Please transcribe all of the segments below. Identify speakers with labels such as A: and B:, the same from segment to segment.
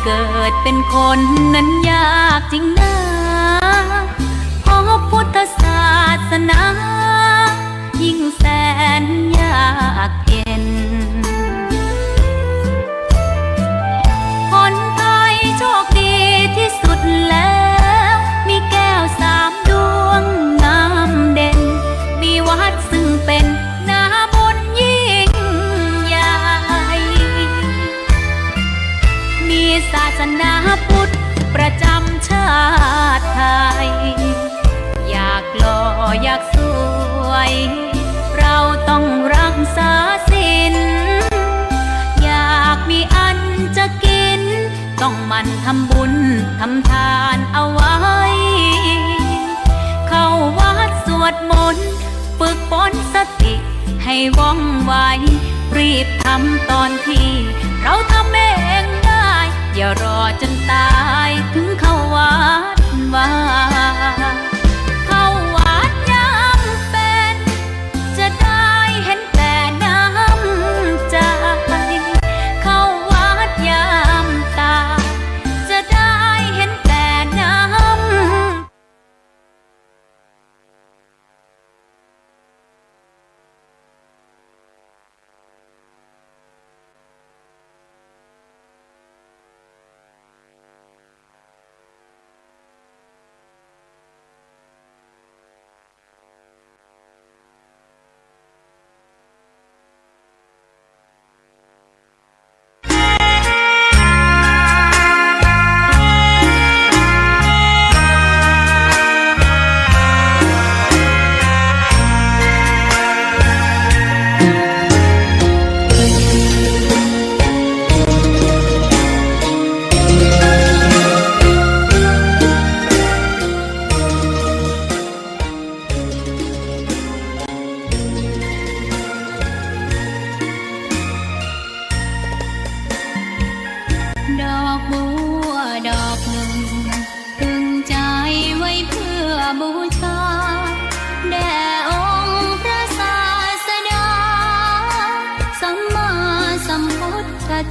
A: เกิดเป็นคนนั้นยากจริงนะเพราะพุทธศาสนายิ่งแสนยากเย็นคนไทยโชคดีที่สุดแล้วมีแก้ว3 ดวงงามเด่นมีวัดซึ่งเป็นนาบุญยิ่งใหญ่มีศาสนาพุทธประจำชาติไทยอยากหล่ออยากสวยเราต้องรักษาศีลอยากมีอันจะกินต้องหมั่นทำบุญทำทานเอาไว้เข้าวัดสวดมนต์ฝึกฝนสติให้ว่องไวรีบทำตอนที่เราทำเองได้อย่ารอจนตายถึงเข้าวัดว่าเข้าวัดยามเป็นจะได้เห็นแต่น้ำใจเข้าวัดยามตายจะได้เห็นแต่น้ำ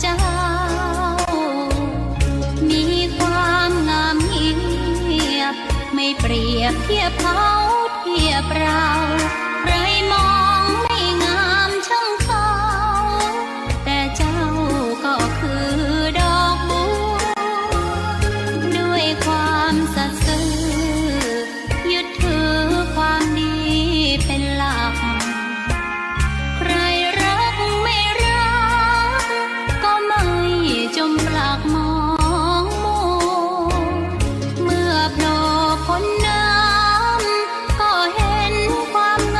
A: เจ้ามีความงามเงียบไม่เปรียบเทียบเขาเทียบเราใครมองไม่งามช่างเขาแต่เจ้าก็คือดอกบัวด้วยความสัตย์ซื่อยึดถือความดีเป็นหลักใครรักไม่รักก็ไม่จมปลักมองมัวเมื่อโผล่พ้นน้ำก็เห็นความง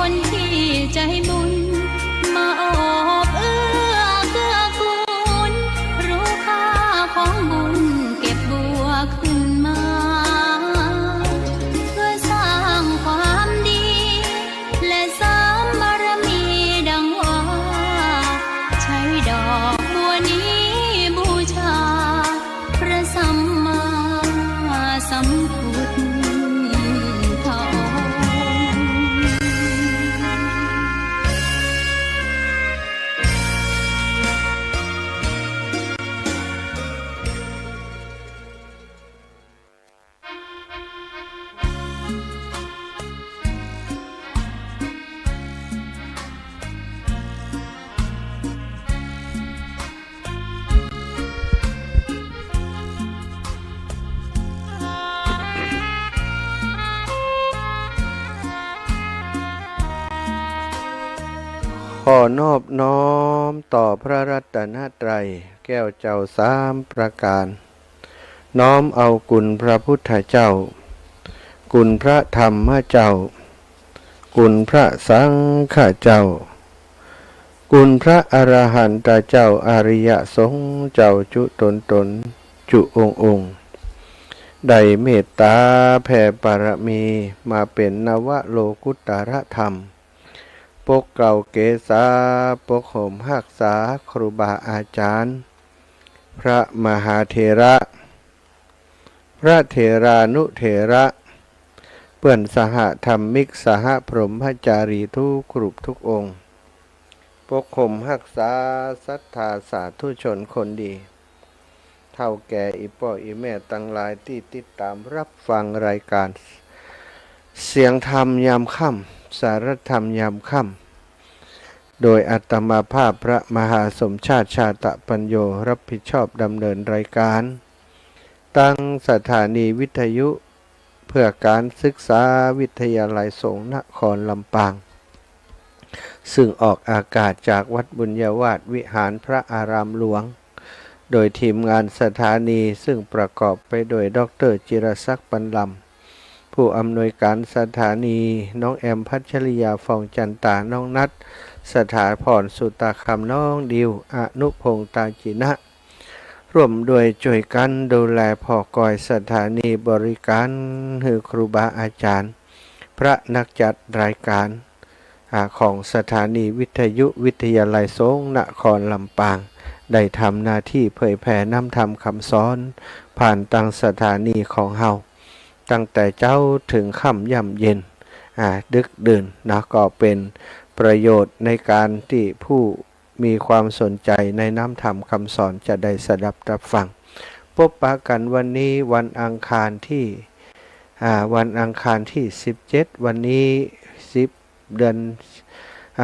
A: คนที่ใจบุญมาโอบเอื้อเกื้อกูลรู้ค่าของบุญเก็บบัวขึ้นมาเพื่อสร้างความดีและเสริมบารมีดังว่าใช้ดอกบัวนี้บูชาพระสัมมาสัมพุทธ
B: ขอนอบน้อมต่อพระรัตนตรัยแก้วเจ้าสามประการน้อมเอาคุณพระพุทธเจ้าคุณพระธรรมเจ้าคุณพระสังฆเจ้าคุณพระอรหันตเจ้าอริยสงฆ์เจ้าจุตนจุองค์ได้เมตตาแผ่บารมีมาเป็นนวโลกุตรธรรมปกเก่าเกษาปกห่มหักษาครูบาอาจารย์พระมหาเถระพระเถรานุเถระเปื่อนสหธรรมิกสหพรหมจารีทุกกรุปทุกองค์ปกห่มหักษาศรัทธาสาธุชนคนดีเท่าแก่อีพ่ออีแม่ตั้งหลายที่ติดตามรับฟังรายการเสียงธรรมยามค่ำสารธรรมยามค่ำโดยอาตมาภาพพระมหาสมชาติชาตปัญโยรับผิดชอบดำเนินรายการตั้งสถานีวิทยุเพื่อการศึกษาวิทยาลัยสงฆ์นครลำปางซึ่งออกอากาศจากวัดบุญญาวาสวิหารพระอารามหลวงโดยทีมงานสถานีซึ่งประกอบไปโดยดร.จิรศักดิ์ปันลำผู้อำนวยการสถานีน้องแอมพัชริยาฟองจันตาน้องนัทสถาพรสุตาคำน้องดิวอนุพงษ์ตาจินะร่วมด้วยช่วยกันดูแลพ่อกอยสถานีบริการคือครูบาอาจารย์พระนักจัดรายการของสถานีวิทยุวิทยาลัยสงฆ์นครลำปางได้ทำหน้าที่เผยแผ่นำธรรมคำสอนผ่านตั้งสถานีของเฮาตั้งแต่เจ้าถึงค่ำย่ำเย็นดึกดื่นนะก็เป็นประโยชน์ในการที่ผู้มีความสนใจในน้ำธรรมคำสอนจะได้สดับรับฟังพบปะกันวันนี้วันอังคารที่17วันนี้10เดือน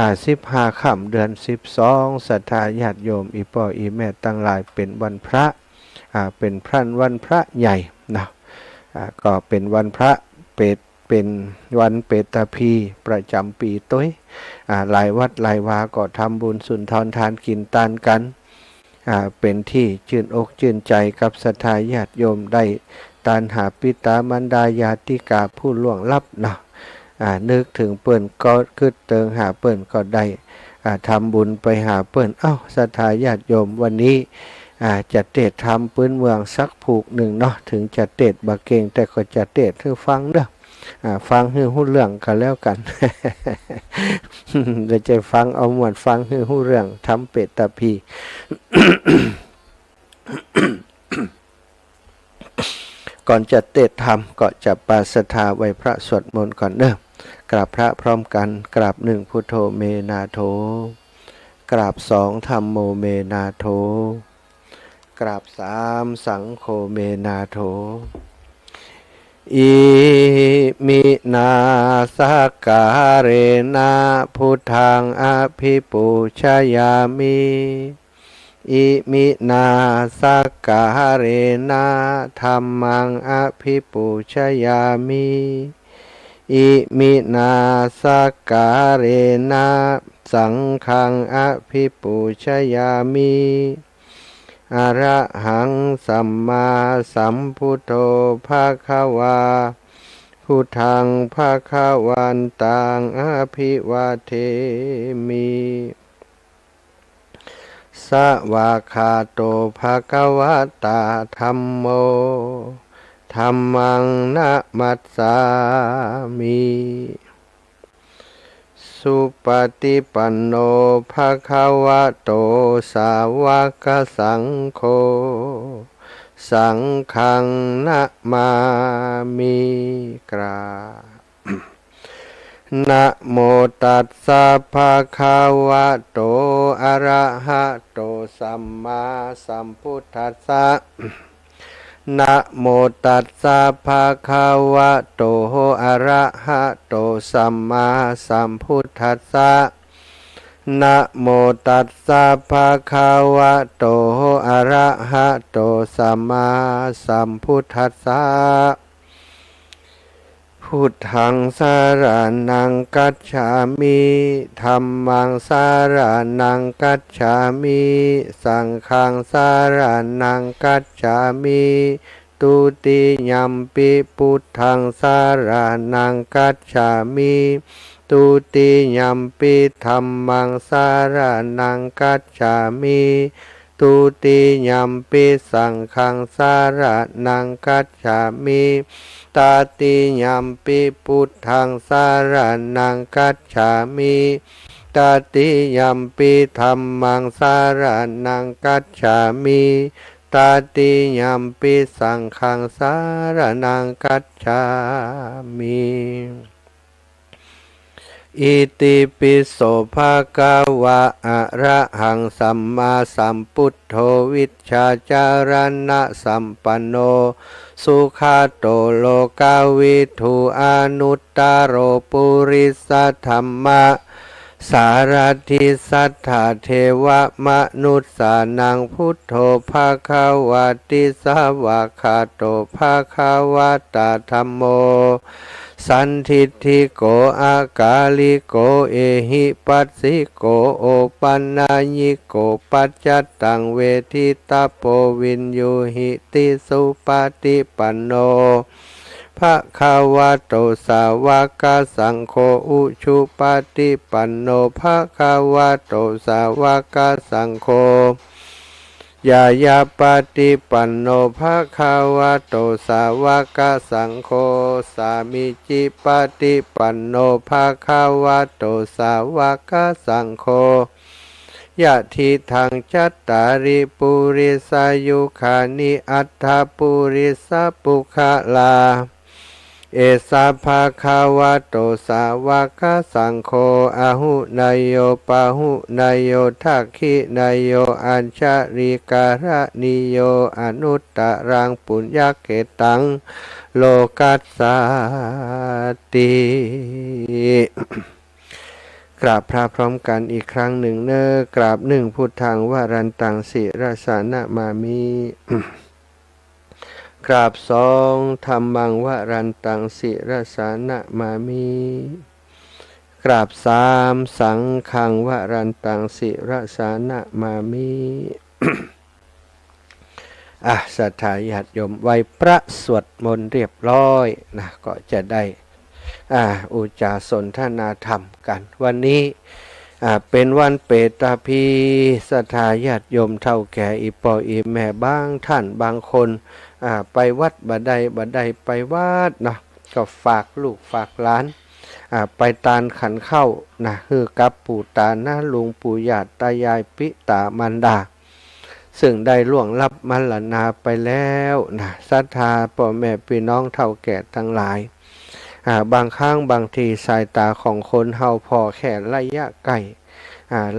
B: 15ค่ำเดือน12ศรัทธาญาติโยมอีพ่ออีแม่ตั้งหลายเป็นวันพระเป็นวันพระใหญ่นะก็เป็นวันพระเป็นวันเปตพีประจำปีต้วยหลายวัดหลายวาก็ทำบุญสุนทรทานกินตานกันเป็นที่ชื่นอกชื่นใจกับศรัทธาญาติโยมได้ตานหาปิตามารดาญาติกาผู้ล่วงลับนะนึกถึงเปิ้นก็คิดเติงหาเปิ้นก็ได้ทำบุญไปหาเปิ้นศรัทธาญาติโยมวันนี้จะเทศทำปื้นเมืองสักผูกหนึ่งเนาะถึงจะเทศบะเก่งแต่ก็จะเทศให้ฟังเด้อฟังให้หู้เรื่องกันแล้วกัน เราจะฟังเอาหมวดฟังให้หู้เรื่องทำเปตตาพี ก่อนจะเทศธรรมก็จะปาศธาไว้พระสวดมนต์ก่อนเด้อกราบพระพร้อมกันกราบหนึ่งพุทโธเมนาโถกราบสองธัมโมเมนาโถกราบสามสังโฆเมนาโถอิมินาสการเรนะพุทธังอภิปูชยามิอิมินาสการเรนะธัมมังอภิปูชยามิอิมินาสการเรนะสังฆังอภิปูชยามิอระหังสัมมาสัมพุทโธภะคะวา พุทธังภาควันตังอาภิวาเทมิสวากขาโตภะคะวะตาธัมโมธัมมังนะมัสสามิสุปฏิปันโนภะคะวะโตสาวกสังโฆสังฆังนะมามิกราบ นะโมตัสสะภะคะวะโตอะระหะโตสัมมาสัมพุทธัสสะ นะโมตัสสะภะคะวะโตอะระหะโตสัมมาสัมพุทธัสสะ นะโมตัสสะภะคะวะโตอะระหะโตสัมมาสัมพุทธัสสะพุทธังสรณังคัจฉามิธัมมังสรณังคัจฉามิสังฆังสรณังคัจฉามิตุติยัมปิพุทธังสรณังคัจฉามิตุติยัมปิธัมมังสรณังคัจฉามิตุติยัมปิสังฆังสรณังคัจฉามิตาติยัมปิพุทธังสรณังคัจฉามิตาติยัมปิธัมมังสรณังคัจฉามิตาติยัมปิสังฆังสรณังคัจฉามิอิติปิโสภะคะวะอะระหังสัมมาสัมพุทโธวิชชาจารณะสัมปันโนสุขาโตโลกาวิทูอนุตตโรปุริสธัมมะสารทิสัทธาเทวมนุสสานังพุทโธภะคะวะติสาวะคาโตภะคะวะตาธัมโมสันทิฏฐิโกอากาลิโกเอหิปัสสิโกโอปันนายิโกปัจจตังเวทิตาโปวินยูหิติสุปฏิปันโนภะคะวะโตสาวกสังโฆอุชุปฏิปันโนภะคะวะโตสาวกสังโฆยายาปฏิปันโนภะคะวะโตสาวกสังโฆสามิจิปฏิปันโนภะคะวะโตสาวกสังโฆยะทิทังจัตตาริปุริสายุขานิอัตถปุริสปุคลาเอสาภะคะวะโตสาวกสังโฆอะหุนายโยปะหุนายโยทักขินายโยอัญชริการะนิโยอนุตตรังปุญญเกตังโลกัสสาติกราบพระพร้อมกันอีกครั้งหนึ่งเนอกราบหนึ่งพุทธังวรันตังสิรสานะมามิกราบสองธัมมังวรันตังสิรสานะมามิกราบสามสังฆังวรันตังสิรสานะมามิศรัทธาญาติโยมไหว้พระสวดมนต์เรียบร้อยนะก็จะได้อุจจาสนทนาธรรมกันวันนี้เป็นวันเปตาภีศรัทธาญาติโยมเท่าแก่อีปออีแม่บางท่านบางคนไปวัดบัดใดไปวัดนะก็ฝากลูกฝากหลานไปตานขันเข้านะคือกับปู่ตานะลุงปู่ย่าตายายปิตามารดาซึ่งได้ล่วงลับมรณาไปแล้วนะศรัทธาพ่อแม่พี่น้องเท่าแก่ทั้งหลายบางครั้งบางทีสายตาของคนเฮาพอแค่ระยะใกล้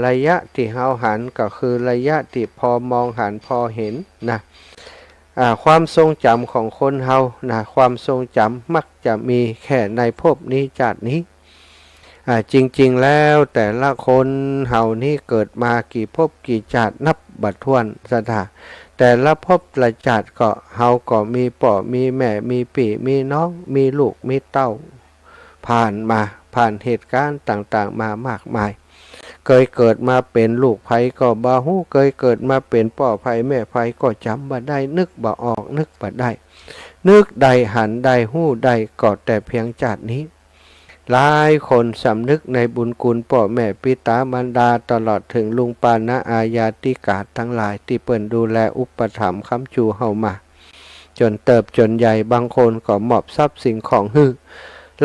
B: ระยะที่เฮาหันก็คือระยะที่พอมองหันพอเห็นนะความทรงจำของคนเฮานะความทรงจำมักจะมีแค่ในภพนี้ชาตินี้จริงๆแล้วแต่ละคนเฮานี่เกิดมากี่ภพกี่ชาตินับบัดถ้วนสถาแต่ละภพละชาติก็เฮาก็มีพ่อมีแม่มีพี่มีน้องมีลูกมีเต้าผ่านเหตุการณ์ต่างๆมามากมายเคยเกิดมาเป็นลูกไผก็บ่ฮู้เคยเกิดมาเป็นพ่อไผแม่ไผก็จำบ่ได้นึกบ่ออกนึกบ่ได้ นึกใดหันใดหู้ใดก็แต่เพียงจัดนี้หลายคนสำนึกในบุญคุณพ่อแม่ปิตามารดาตลอดถึงลุงปานะอาญาติกาศทั้งหลายที่เปิ่นดูแลอุปถัมภ์ค้ำจูเฮามาจนเติบจนใหญ่บางคนก็มอบทรัพย์สิ่งของให้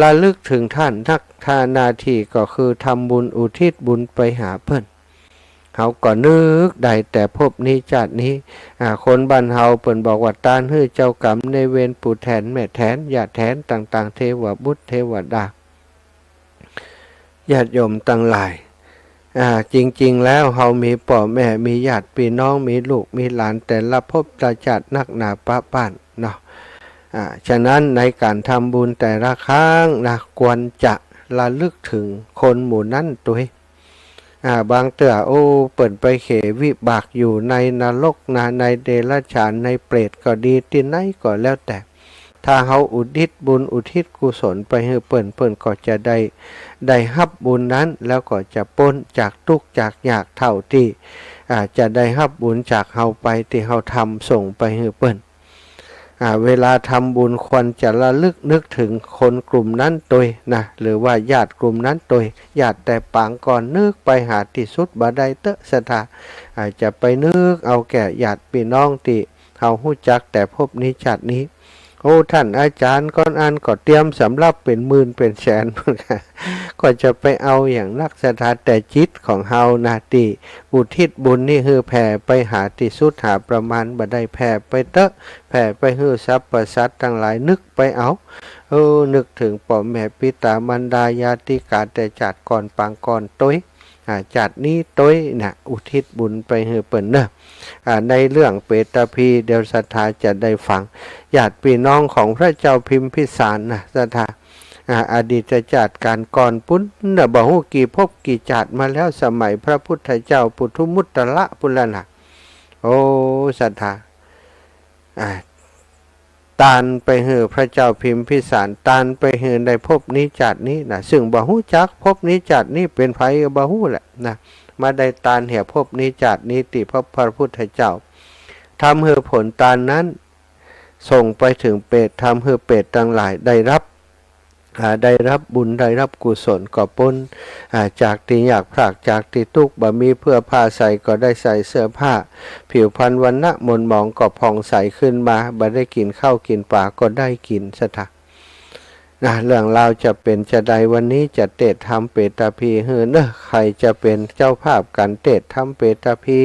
B: ระลึกถึงท่านนักทานาทีก็คือทำบุญอุทิศบุญไปหาเพิ่นเขาก็นึกได้แต่พบนี้จัดนี้คนบ้านเฮาเปิ่นบอกว่าตานฮื้อเจ้ากรรมในเวรปู่แทนแม่แทนญาติแทนต่างๆเทวบุตรเทวดาญาติโยมตั้งหลายจริงๆแล้วเฮามีพ่อแม่มีญาติพี่น้องมีลูกมีหลานแต่ละภพละชาตินักหนาปะป้านเนาะฉะนั้นในการทำบุญแต่ละครั้งนะควรจะระลึกถึงคนหมู่นั้นตัวบางเตื่อเปิดไปเขวิบากอยู่ในนรกในเดรัจฉานในเปรตก็ดีที่ไหนก็แล้วแต่ถ้าเฮาอุทิศบุญอุทิศกุศลไปให้เปิ้นก็จะได้รับบุญนั้นแล้วก็จะพ้นจากทุกข์จากยากเท่าที่จะได้รับบุญจากเฮาไปที่เฮาทำส่งไปให้เปิ้นเวลาทำบุญควรจะระลึกนึกถึงคนกลุ่มนั้นตัวนะหรือว่าญาติกลุ่มนั้นตัวญาติแต่ปางก่อนนึกไปหาที่สุดบ่ได้เตอะสถาจะไปนึกเอาแก่ญาติพี่น้องที่เฮาฮู้จักแต่พบนี้ชาตินี้ท่านอาจารย์ก่อนอ่านก็เตรียมสำหรับเป็นหมื่นเป็นแสนก็จะไปเอาอย่างนักศรัทธาแต่จิตของเฮานาติอุทิศบุญนี่คือแผ่ไปหาที่สุดหาประมาณบ่ได้แผ่ไปเตอะแผ่ไปฮือสรรพสัตว์ทั้งหลายนึกไปเอานึกถึงพ่อแม่ปิตามารดาญาติกาแต่จัดก่อนปางก่อนต้ยจัดนี้ต้ยนะอุทิศบุญไปให้เปิ้นเนอะในเรื่องเปตพีเดี๋ยวศรัทธาจะได้ฟังญาติพี่น้องของพระเจ้าพิมพิสารนะศรัทธาอดีตชาติการก่อนปุ้นนะบ่ฮู้กี่ภพกี่ชาติมาแล้วสมัยพระพุทธเจ้าปุถุมุตตะปุลนะศรัทธาตานไปเหือพระเจ้าพิมพิสารตานไปเหือในภพนี้จัดนี้นะซึ่งบ่ฮู้จักภพนี้จัดนี้เป็นไผบ่ฮู้แหละนะมาได้ตานเหี่ยภพนี้จัดนี้ติพระพุทธเจ้าทำเหือผลตานนั้นส่งไปถึงเปรตทำเหือเปรตทั้งหลายได้รับบุญได้รับกุศลก็พ้นจากที่ยากพรากจากที่ทุกข์บ่มีเพื่อผ้าใส่ก็ได้ใส่เสื้อผ้าผิวพรรณวรรณะมนหมองก็ผ่องใสขึ้นมาบ่ได้กินข้าวกินปลาก็ได้กินสถะเรื่องราวจะเป็นจะใดวันนี้จะเตะทำเปตพีเฮือเนอะใครจะเป็นเจ้าภาพกันเตะทำเปตพี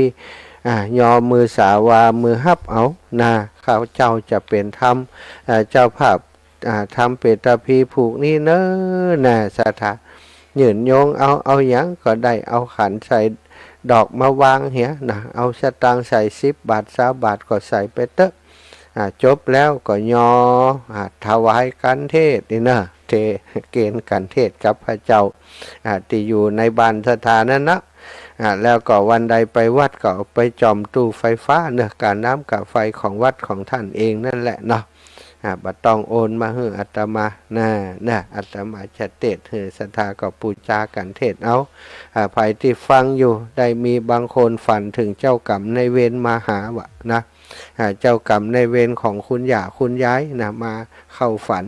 B: ยอมมือสาวามือฮับเอาข้าเจ้าจะเป็นทำเจ้าภาพทำเปตพีผูกนี่เนอะสถายืนโยงเอาอย่างก็ได้เอาขันใส่ดอกมาวางเหี้ยเอาสตางค์ใส่10 บาท20 บาทก็ใส่ไปเตอะจบแล้วก็ถวายกันเทศนี่เนอะเกณฑ์กันเทศกับพระเจ้าที่อยู่ในบ้านสถานั้นนะแล้วก็วันใดไปวัดก็ไปจอมตู้ไฟฟ้าเนอะการน้ำกับไฟของวัดของท่านเองนั่นแหละเนาะบัดต้องโอนมาให้อาตมาอาตมาจะเทศให้ศรัทธาก็ปูจากันเทศเอาภัยที่ฟังอยู่ได้มีบางคนฝันถึงเจ้ากรรมในเวรมาหาวะนะเจ้ากรรมในเวรของคุณย่าคุณยายนะมาเข้าฝัน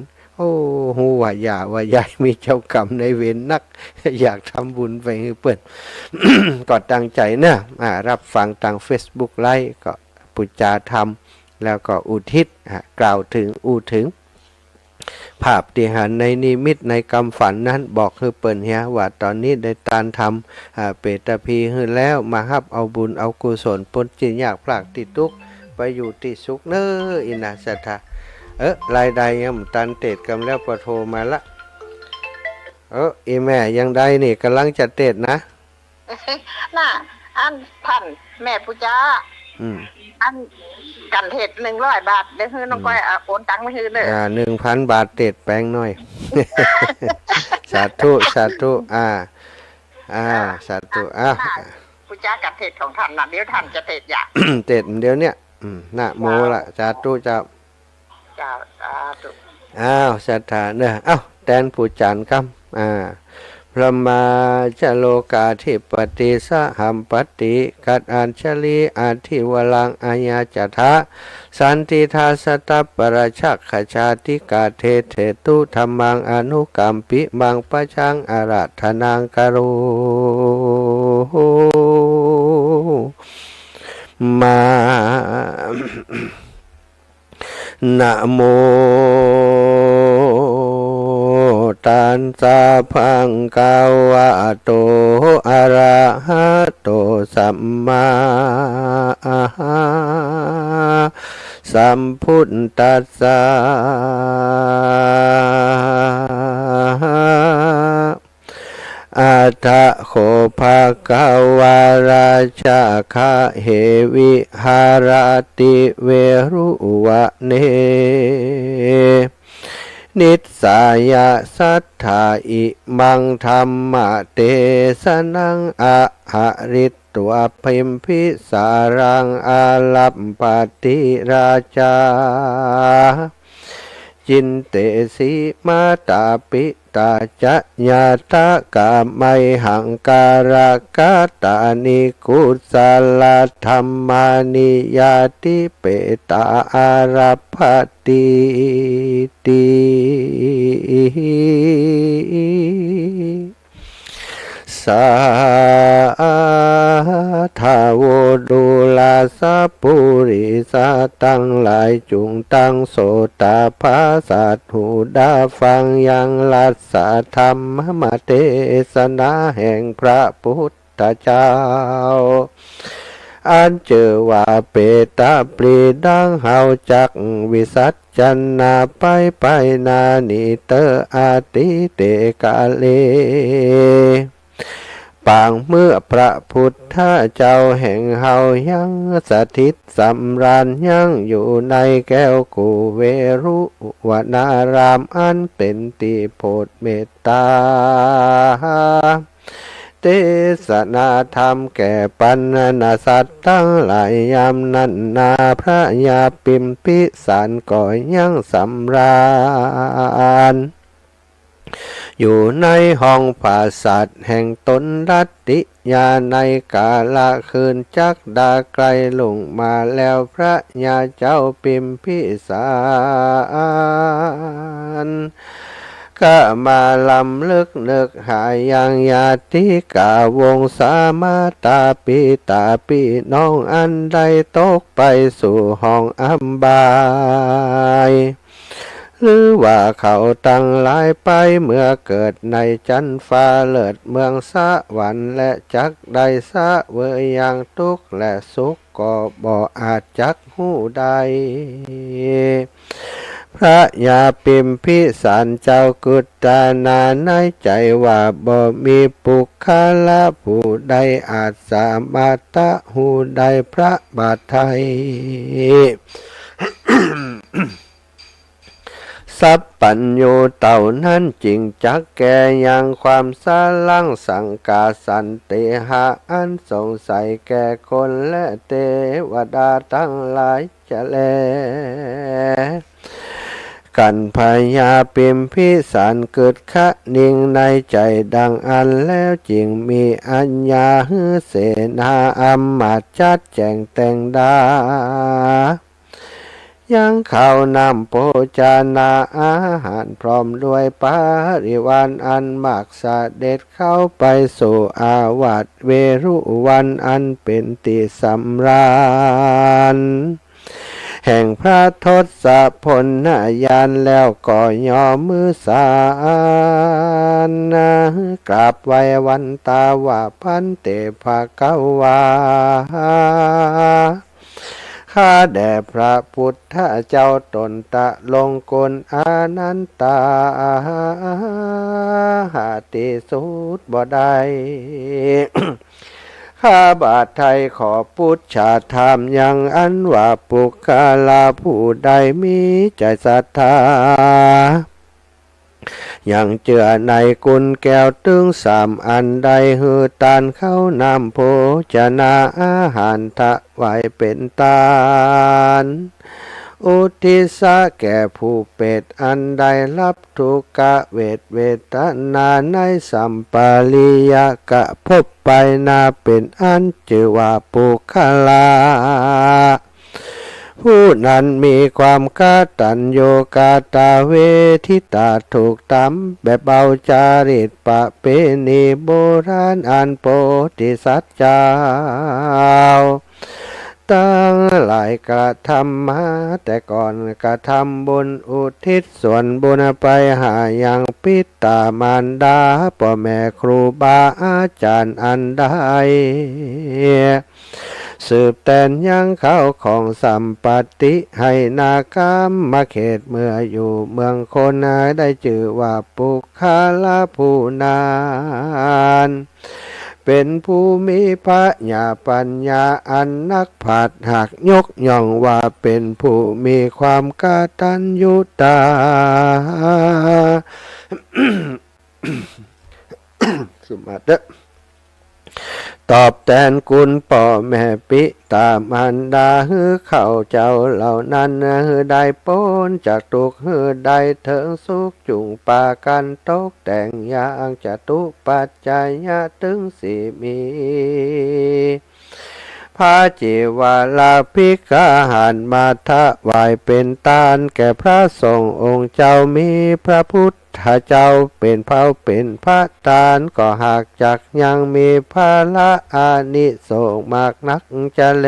B: ฮู้ว่าย่าว่ายายมีเจ้ากรรมในเวรนักอยากทำบุญไปให้เปิด ก็ตั้งใจนะรับฟังทาง Facebook ไลฟ์ก็ปูจาธรรมแล้วก็อุทิศกล่าวถึงภาพที่หันในนิมิตในกำฝันนั้นบอกให้เปิ่นเฮียว่าตอนนี้ได้ตานทำเปตพีให้แล้วมาฮับเอาบุญเอากุศลพ้นจิตยากพลากติดทุกข์ไปอยู่ที่สุขเน้ออินาสัทธารายใดยังตันเตดกำแล้วปโทมาละอีแม่ยังได้นี่กำลังจะเตดนะ
C: น่ะอันท่านแม่ปุจ้าอันกันเทศ100 บาทเดี๋ยวคือน้องก้อยโอนตังค์มาคืนเลย
B: 1,000 บาทเตดแปลงหน่อย สาธุสาธุสาธุ
C: ปุจ้ากันเทศของท่านน่ะเดี๋ยวท่านจะเทศอยาก
B: เตดเดี๋ยวเนี้ยนะโมละสาธุเจ้าสาธุศรัทธาเนอะแตนผู้จานคำพ ระมาจโลกาธิปติสหัมปติกัดอัญชลีอาทิวลังอาญาจทะสันติทาสตัปปราชักขชาติกาเทเทตุธรรมังอนุกัมปิมังปะชังอาราธนังกโรมานะโมตันสะภะคะวะโตอะระหะโตสัมมาสัมพุทธัสสะอัฏฐโขภะคะวะราชาคะเหวิหารติเวรุวะเนนิสสายะสัทธาอิมังธรรมะเตสนังอะหะริตัวพิมพิสารังอาลัมปติราชาจินเตสีมาตาปิตาจะญาตากาไมหังการกาตานิกุศลธรรมานิยาติเปตาอาราภติติสาธาวดุลาสะปุริสาตั้งหลายจุงตั้งโสตาภาสัตหูดาฟังยังลัสสะธรรมมเทศนาแห่งพระพุทธเจ้าอันเจอว่าเปตาปรีดังเฮาจักวิสัชจันนาไปนานิเตออาติเตกาเลปางเมื่อพระพุทธเจ้าแห่งเฮายังสถิตสำราญยังอยู่ในแก้วกูเวรุวนารามอันเป็นที่โปรดเมตตาเทศนาธรรมแก่ปัญนาสัตว์ทั้งหลายยามนั้นนาพระยาปิมพิสารก่อยังสำราญอยู่ในห้องปราสาทแห่งตนรัตติยาในกาลคืนจักดาไกลลงมาแล้วพระยาเจ้าปิมพิสารก็มาลำลึกนึกหายังญาติกาวงสามาตาปิตาปีน้องอันใดตกไปสู่ห้องอัมบายหรือว่าเขาตั้งหลายไปเมื่อเกิดในจันฟ้าเลิศเมืองสวรรค์และจักได้สะเวยอย่างทุกข์และสุขก็บ่อาจจักหูใดพระยาปิมพิสารเจ้ากุฏานาในใจว่าบ่มีปุคคละผู้ใดอาจสามารถตะหูใดพระบาทไทย สัพปัญโยเต่านั้นจริงจักแก่ยังความสาลังสังกาสันเตหะอันสงสัยแก่คนและเทวดาทั้งหลายจะแลกันพยาปิมพิสารเกิดคะนิ่งในใจดังอันแล้วจึงมีอัญญาหือเสนาอัมมาจัดแจงแต่งดายังข้าวนำโภชนาอาหารพร้อมด้วยปาริวารอันมากเสด็จเข้าไปสู่อาวาสเวรุวันอันเป็นที่สำราญแห่งพระทศพลญาณแล้วก็ย่อมือสานกราบไหว้วันตาว่าพันเตภกวาข้าแด่พระพุทธเจ้าตนตะลงกลอนันตาหาติสุดบ่ได้ ข้าบาทไทยขอพุทธชาธรรมยังอันว่าปุคคลาผู้ใดมีใจศรัทธายังเจือในกุลแก้วตึงสามอันใดหือตานเข้านำโภชนาอาหารทะไว้เป็นตาน อุทิศแก่ผู้เป็ดอันได้รับทุกขเวทนาในสัมปาลิยกะพบไปนาเป็นอันชื่อว่าปุคลาผู้นั้นมีความกตัญญูกตเวทิตาถูกตามแบบเบาจาริตประเพณีโบราณอันโพธิสัตว์เจ้าตั้งหลายกระทำมาแต่ก่อนกระทำบุญอุทิศส่วนบุญไปหายังปิตามารดาพ่อแม่ครูบาอาจารย์อันใดสืบแต่นยังเข้าของสัมปติให้นากามมาเขตเมื่ออยู่เมืองคนได้ชื่อว่าปุคลาผู้นานเป็นผู้มีพระญาปัญญาอันนักปราชญ์หักยกย่องว่าเป็นผู้มีความกตัญญูตา สุมาเดะตอบแทนคุณพ่อแม่ปิตามารดาฮือเข้าเจ้าเหล่านั้นฮือได้พ้นจากทุกข์ฮือได้ถึงสุขจุงปากันตกแต่งอย่างจตุปัจจัยถึงสี่มีพระจิวาลาภิกขาหันมาถวายเป็นทานแก่พระสงฆ์องค์เจ้ามีพระพุทธเจ้าเป็นเผ่าเป็นพระทานก็หากจักยังมีภาระอานิสงส์มากนักจะแล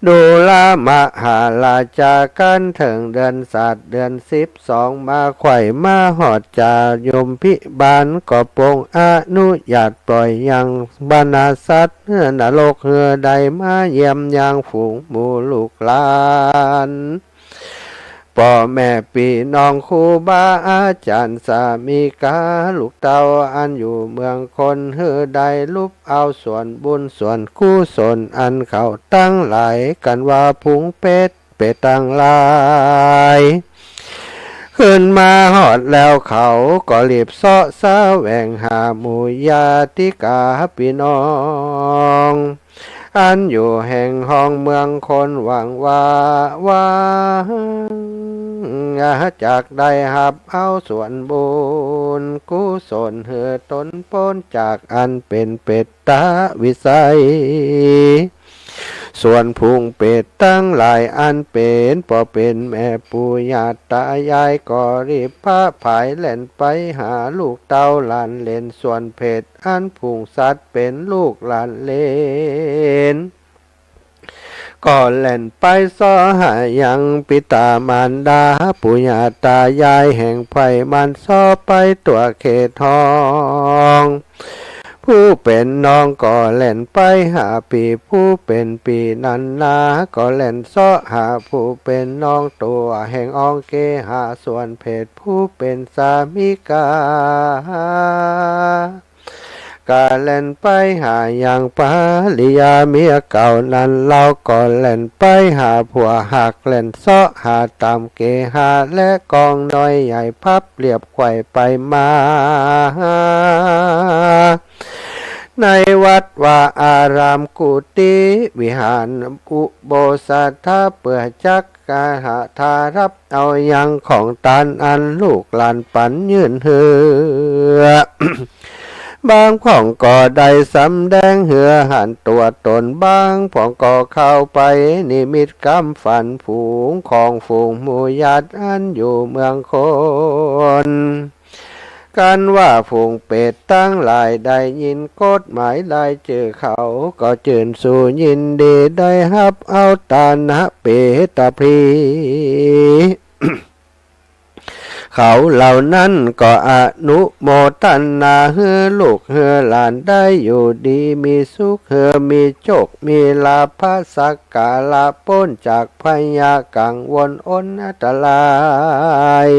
B: ดูลามหาราชากันถึงเดือนสัตว์เดือน12มาไข่มาหอดจายมพิบาลก็ปรงอนุญาตปล่อยยังบรรณาสัตว์เฮือนรกเฮือใดมาเยี่ยมยังฝูงหมู่ลูกหลานพ่อแม่พี่น้องครูบาอาจารย์สามีกาลูกเต้าอันอยู่เมืองคนเฮือใดลุบเอาส่วนบุญส่วนกุศลอันเขาตั้งหลายกันว่าพุงเป็ดตั้งหลายขึ้นมาหอดแล้วเขาก็รีบเสาะแสวงหาหมู่ญาติกาพี่น้องอันอยู่แห่งห้องเมืองคนหวังว่าจากได้หับเอาส่วนบุญกุศลเหือตนพ้นจากอันเป็นเป็ดตาวิสัยส่วนพุงเป็ดตั้งหลายอันเป็นพอเป็นแม่ปู่ย่าตายายก็รีบพาผายเล่นไปหาลูกเต้าหลานเล่นส่วนเป็ดอันพุงสัตว์เป็นลูกหลานเล่นก็เล่นไปซ้อหายังปิตามารดาปู่ย่าตายายแห่งไผ่มันซ้อไปตัวเขตทองผู้เป็นน้องก็เล่นไปหาปีผู้เป็นปีนันนาก็เล่นซ้อหาผู้เป็นน้องตัวแห่งองเกหาส่วนเพศผู้เป็นสามิกากาเล่นไปหาอย่างปาลิยาเมียเก่านั้นเราก็เล่นไปหาผัวหักเล่นเสาะหาตามเกหาและกองน้อยใหญ่พับเรียบไขว่ไปมาในวัดว่าอารามกุฏิวิหารอุโบสถเปื่อจักกาหาทารับเอายังของตานอันลูกหลานปันยืนเหือบางผ่องก็ได้สำแดงเหือหันตัวตนบางผ่องก็เข้าไปนิมิตกำฝันฝูงของฝูงหมู่ญาติอันอยู่เมืองคนกันว่าฝูงเป็ดตั้งหลายได้ยินกฎหมายได้เจอเขาก็จืนสู่ยินดีได้ฮับเอาตานะเปตพรี เขาเหล่านั้นก็อนุโมทนาเฮือลูกเฮือหลานได้อยู่ดีมีสุขเฮือมีโชคมีลาภสักกาลาพ้นจากพยากังวลอนอันตราย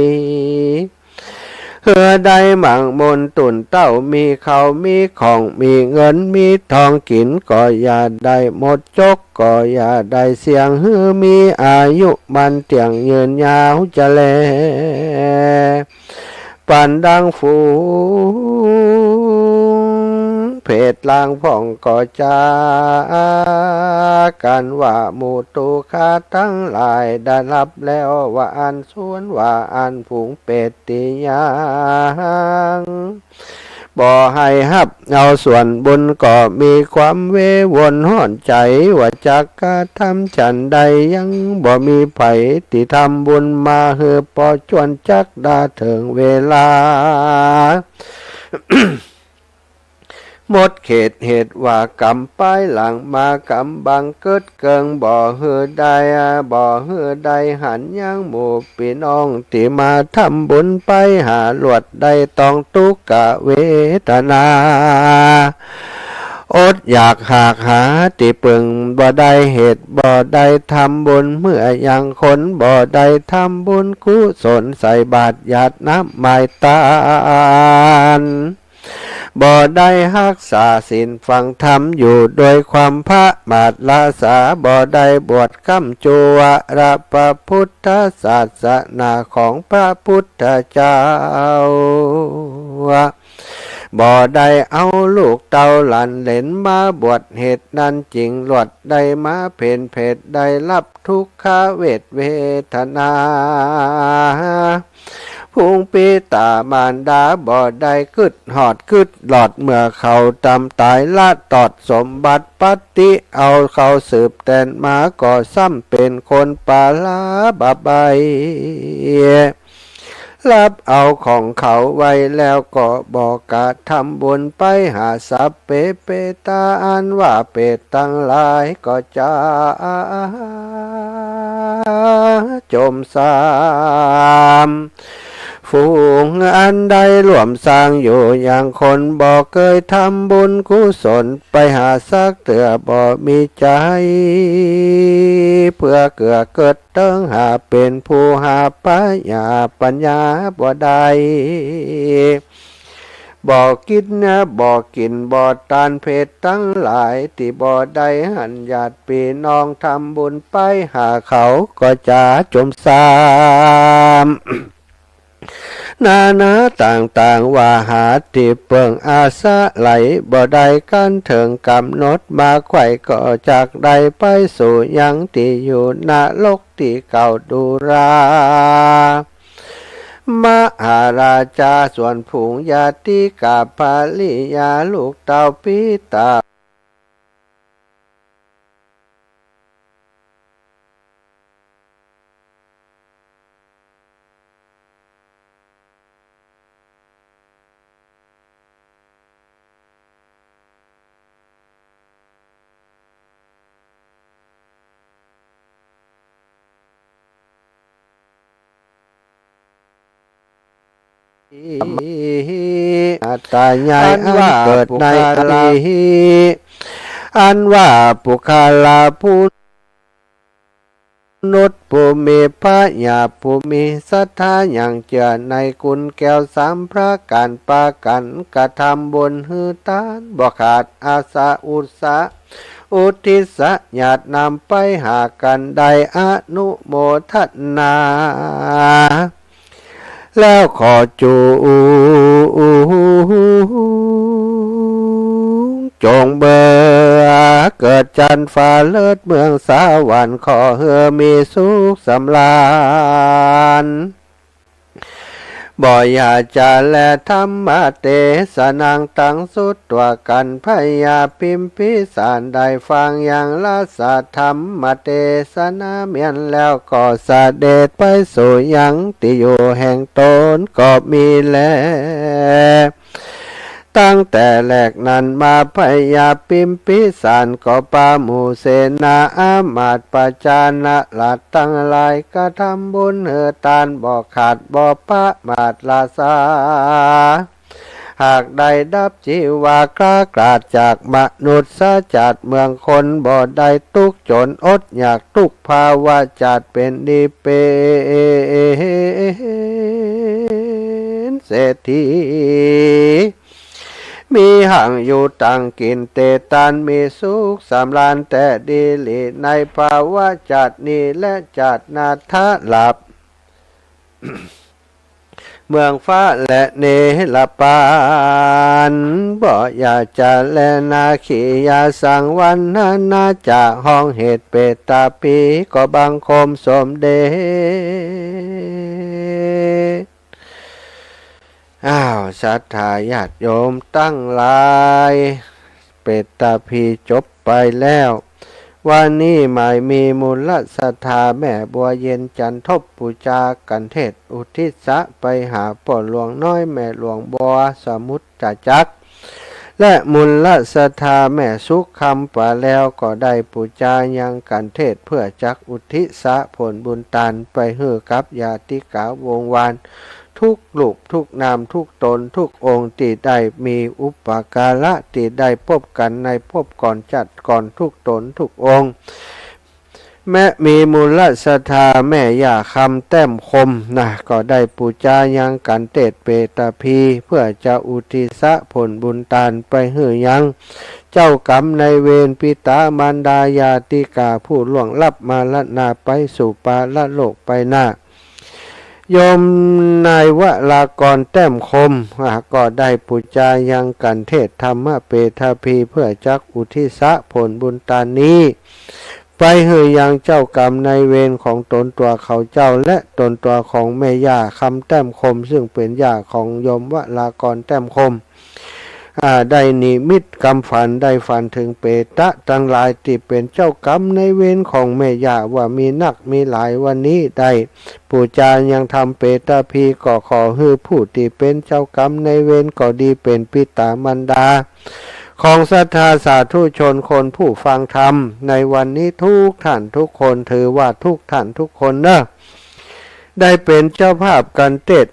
B: เฮือได้หมั่งมนตุนเต้ามีเขามีของมีเงินมีทองกินก็อย่าได้หมดจกก็อย่าได้เสียงฮือมีอายุมันเตียงยืนยาวจะแลปันดังฝูงเพ เพศลางพ่องก่อจากันว่าหมู่ตูคาทั้งหลายได้รับแล้วว่าอันสวนว่าอันผูงเป็ดติยังบ่ให้ฮับเอาส่วนบุญก็มีความเววนห่อนใจว่าจักกะทำฉันใดยังบ่มีไผที่ทำบุญมาเฮือพอจวนจักดาถึงเวลา หมดเขตเหตุว่ากรรมไปหลังมากรรมบังเกิดเกิงบ่เฮือใดบ่เฮือใดหันยังหมู่พี่น้องที่มาทำบุญไปหาหลวดใดต้องทุกขเวทนาอดอยากหากหาที่ปึงบ่ได้เหตุบ่ได้ทำบุญเมื่อยังคนบ่ได้ทำบุญกุศลใส่บาตรหยาดน้ำไม้ตาลบ่ได้รักษาศีลฟังธรรมอยู่โดยความพระมาทลาสาบ่ได้บวชคำจุวระพระพุทธศาสนาของพระพุทธเจ้าบ่ได้เอาลูกเต้าหลานเหลนมาบวชเหตุนั้นจริงหลวดได้มาเพ่นเพศได้รับทุกขเวทนาพุงปีตามารดาบ่ได้กึดหอดกึดหลอดเมื่อเขาตำตายละตอดสมบัติปฏิเอาเขาสืบแต่นมาก็ซ้ำเป็นคนปาลาบาใบรับเอาของเขาไว้แล้วก็บอกกะทำบุญไปหาสัพเปเปตาอันว่าเปตตั้งหลายก็จะจมสามฝูงอันใดรวมสร้างอยู่อย่างคนบ่เคยทำบุญกุศลไปหาสักเถื่อบ่มีใจเพื่อเกือเกิดเติ้งหาเป็นผู้หาปัญญาบ่ได้บ่กินนะบ่กินบ่ตานเพศทั้งหลายที่บ่ได้หันญาติพี่น้องทำบุญไปหาเขาก็จะจมสามนานาต่างๆว่าหาที่เปิงอาสะไหลบ่ได้กันถึงกำหนดมาไข่ก็จากใดไปสู่ยังที่อยู่นรกที่เก่าดูรามหาราชาส่วนผงญาติกาภาลิยาลูกเต่าปิตาอัตตาญาณว่าเกิดในอริอันว่าปุคาลาผู้นุษย์ผู้มีพระญาผู้มีศรัทธาอย่างเชื่อในคุณแก้วสามพระการปากันกระทำบุญฮือตานบ่ขาดอาสาอุตสาอุทิศญาตินำไปหากันใดอนุโมทนาแล้วขอจูจงเบอเกิดจันฟ้าเลิศเมืองสาหวรรค์ขอเฮือมีสุขสำราญบ่อยาจะแลธรรมเตสนังตั้งสุดตัวกันพยาพิมพิสารได้ฟังอย่างละสัทธรรมเตสนาเมียนแล้วก็เสด็จไปสู่ยังที่อยู่แห่งตนก็มีแล้วตั้งแต่แรกนั้นมาพยาพิมพิสารก็ปาหมู่เสนาอามาตย์ปจานะหลัดตั้งหลายกระทำบุญเหือตานบ่ขาดบ่ปะมาตลาสาหากได้ดับจีวากล้ากราดจากมนุษย์สาจัดเมืองคนบ่ได้ทุกจนอดอยากทุกภาวะจัดเป็นดีเป็นเศรษฐีมีห่างอยู่ต่างกินเตตันมีสุขสำราญแต่ดีลีในภาวะจัดนี้และจัดนาทะหลับ เมืองฟ้าและเนรปานบ่อยากจะแลนาขียาสังวันนาจะห้องเหตุเปตตาปีก็บังคมสมเด็จอ้าวศรัทธาญาติโยมตั้งหลายเปตตาพีจบไปแล้ววันนี้หมายมีมูลศรัทธาแม่บัวเย็นจันทบปูจากันเทศอุทิศะไปหาป่อหลวงน้อยแม่หลวงบัวสมุทรจักรและมูลศรัทธาแม่สุขคำป่าแล้วก็ได้ปูจายังกันเทศเพื่อจักอุทิศะผลบุญตานไปเฮือกับญาติกาวงวานทุกลูกทุกนามทุกตนทุกองค์ที่ได้มีอุปการะที่ได้พบกันในพบก่อนจัดก่อนทุกตนทุกองค์แม้มีมูลศรัทธาแม่ย่าคำแต้มคมนะก็ได้ปูจายังกันเตดเปตพีเพื่อจะอุทิศะผลบุญตานไปเฮือยังเจ้ากรรมในเวรปิตามารดาญาติกาผู้ล่วงลับมาละนาไปสู่ปาละโลกไปหน้าโยมนายวรากรแต้มคมก็ได้ปูจายังกันเทศธรรมเปตพีเพื่อจักอุทิศะผลบุญตานนี้ไปเฮือยังเจ้ากรรมในเวรของตนตัวเขาเจ้าและตนตัวของแม่ย่าคำแต้มคมซึ่งเป็นย่าของโยมวรากรแต้มคมได้นิมิตกรรมฝันได้ฝันถึงเปตะทั้งหลายที่เป็นเจ้ากรรมในเวรของแม่ย่าว่ามีนักมีหลายวันนี้ได้ปู่จายังทำเปตะพีก็ขอให้ผู้ที่เป็นเจ้ากรรมในเวรก็ดีเป็นปิตามารดาของศรัทธาสาธุชนคนผู้ฟังธรรมในวันนี้ทุกท่านทุกคนถือว่าทุกท่านทุกคนนะได้เป็นเจ้าภาพกันเทศ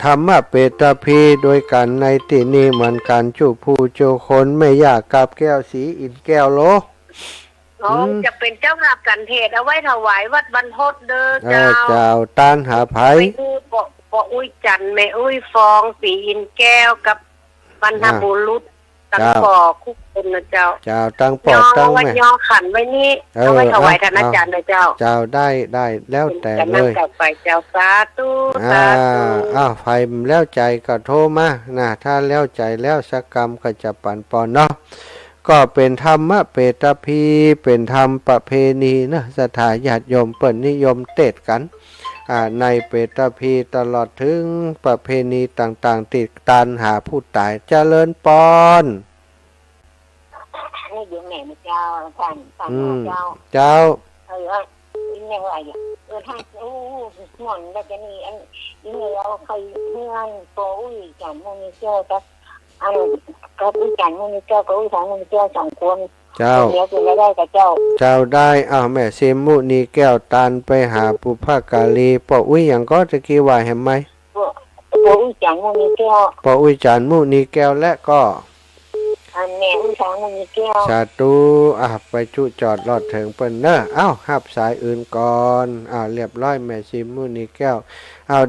B: ธรรมะเปตพีโดยกันในที่นี้เหมือนกันจูผู้โจคนไม่ยากกับแก้วสีอินแก้วโล
C: จะเป็นเจ้าภาพกันเทศเอาไว้ถวายวัดบรรพตเด้อเ
B: จ้าตานหาไผ่
C: ปออุ้ยจันแม่อุ้ยฟองสีอินแก้วกับบรรพบุรุษตั้งปอคุกคนนะเจ้า
B: ตั้งปอตั้งแม่
C: ยอขันไว้นี่เอาไว้ถวายท่านอาจารย์เลยเจ้า
B: ได้แล้วแต่เลย
C: จะไปเจ้าสาธุสาธุ
B: ไฟแล้วใจก็โทรมานะถ้าแล้วใจแล้วสักกรรมก็จะปั่นปอนเนาะก็เป็นธรรมะเปตพีเป็นธรรมประเพณีนะสถาญาติโยมเปิดนิยมเตดกันในเปตพีตลอดถึงประเพณีต่างๆติดตันหาผู้ตายเจริญปอน
C: นี่อยู่ไหนเจ้าท่าน
B: เจ้า
C: ยังไงท่านหม่อนแล้วจะนี่อันนี้เราเคยเพื่อนโป้ยจันมูนิเจ้ากับอันก็อุ้ยจันมูนิเจ้าก็อุ้ยสองมูนิเจ้าสองคน
B: เจ้า
C: เดี๋ยวคุณได้กับเจ้า
B: ได้แม่เซมุนีแก้วตานไปหาปุพกาลีปออุ้ยอย่างก็ตะกี้ว่าเห็นไหม
C: ปออุ้ยจันมูนิแก้ว
B: ปออุ้ยจันมูนีแก้วและก็
C: แม่อุ้ยสองมูนิแก้ว
B: สาธุไปจุจอดรอดถึงเปิ้นเนอะหับสายอื่นก่อนเรียบร้อยแม่ซิมุนีแก้ว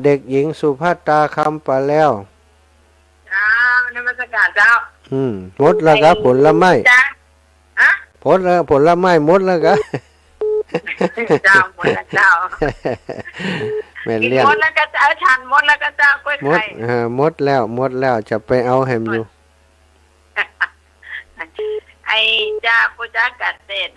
B: เด็กหญิงสุภัตตาคำปะแล้ว
C: นมัสการเจ้า
B: หมดแล้วครับผลไม้ผลไม้หมดแล้วครับ
C: เจ้าหมดแล้วเจ้า
B: แม่เลี้ยง
C: หมดแล้วก็เจ้าฉันหมดแล้วก็เจ้ากล้วยไข่
B: หมดแล้วจะไปเอาแฮมอยู่
C: ไอ้เจ้าผู้จัดการเศษ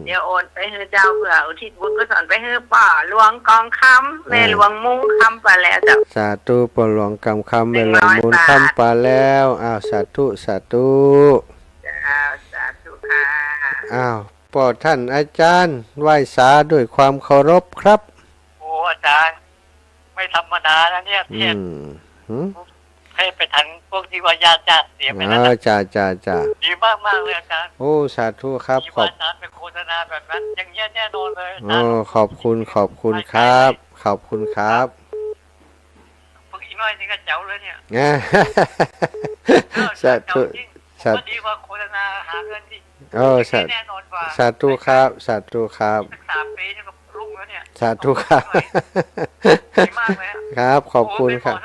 C: เดี๋ยวโอนไปให้เจ้าเผื่ออุทิศบุญกุศลไปให้ป่อหลวงกองคำแม่หลวงมุ้งคำไปแล้วเจ้า
B: สาธุป่อหลวงกำคำแม่หลวงมุ้งคำไปแล้วสาธุ
C: สาธุค่ะ
B: ป่อท่านอาจารย์ไหว้สาด้วยความเคารพครับ
D: โอ้อาจารย์ไม่ธรรมดานะเนี่ยให้ไปทันพวกที่ว่าญาติเสียไปแล้วนะ
B: จ้า
D: ดีมากเลยอาจารย์
B: โอ้สาธุครับ
D: ขอบอาจารย์เป็นโฆษณาแบบนั้นอย่างเงี้ยแน่นอนเลย
B: ขอบคุณครับขอบคุณครับ
D: พวกอีน้อยนี่ก็เจ๋วเลยเนี่ย
B: สาธุ
D: ดีกว่าโฆษณาหาเงินที่แน่นอนกว่า
B: สาธุครับ
D: 3 ปีนี่ก็รุ่งแล้วเนี่ย
B: สาธุครับ
D: ดีมากเลย
B: ครับขอบคุณครับ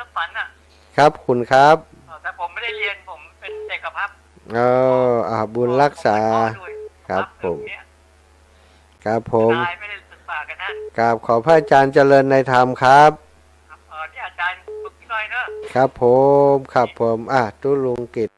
B: ครับคุณครับ
D: แต่ผมไม่ได้เรียนผมเป็นเด็กกภัพ
B: บุญรักษาครับผม
D: ไม่ได้ศึกษากันนะ
B: กราบขอพระอาจารย์เจริญในธรรมครับ
D: ที่อาจารย์
B: ครับผมครับผมตุลุงกิจ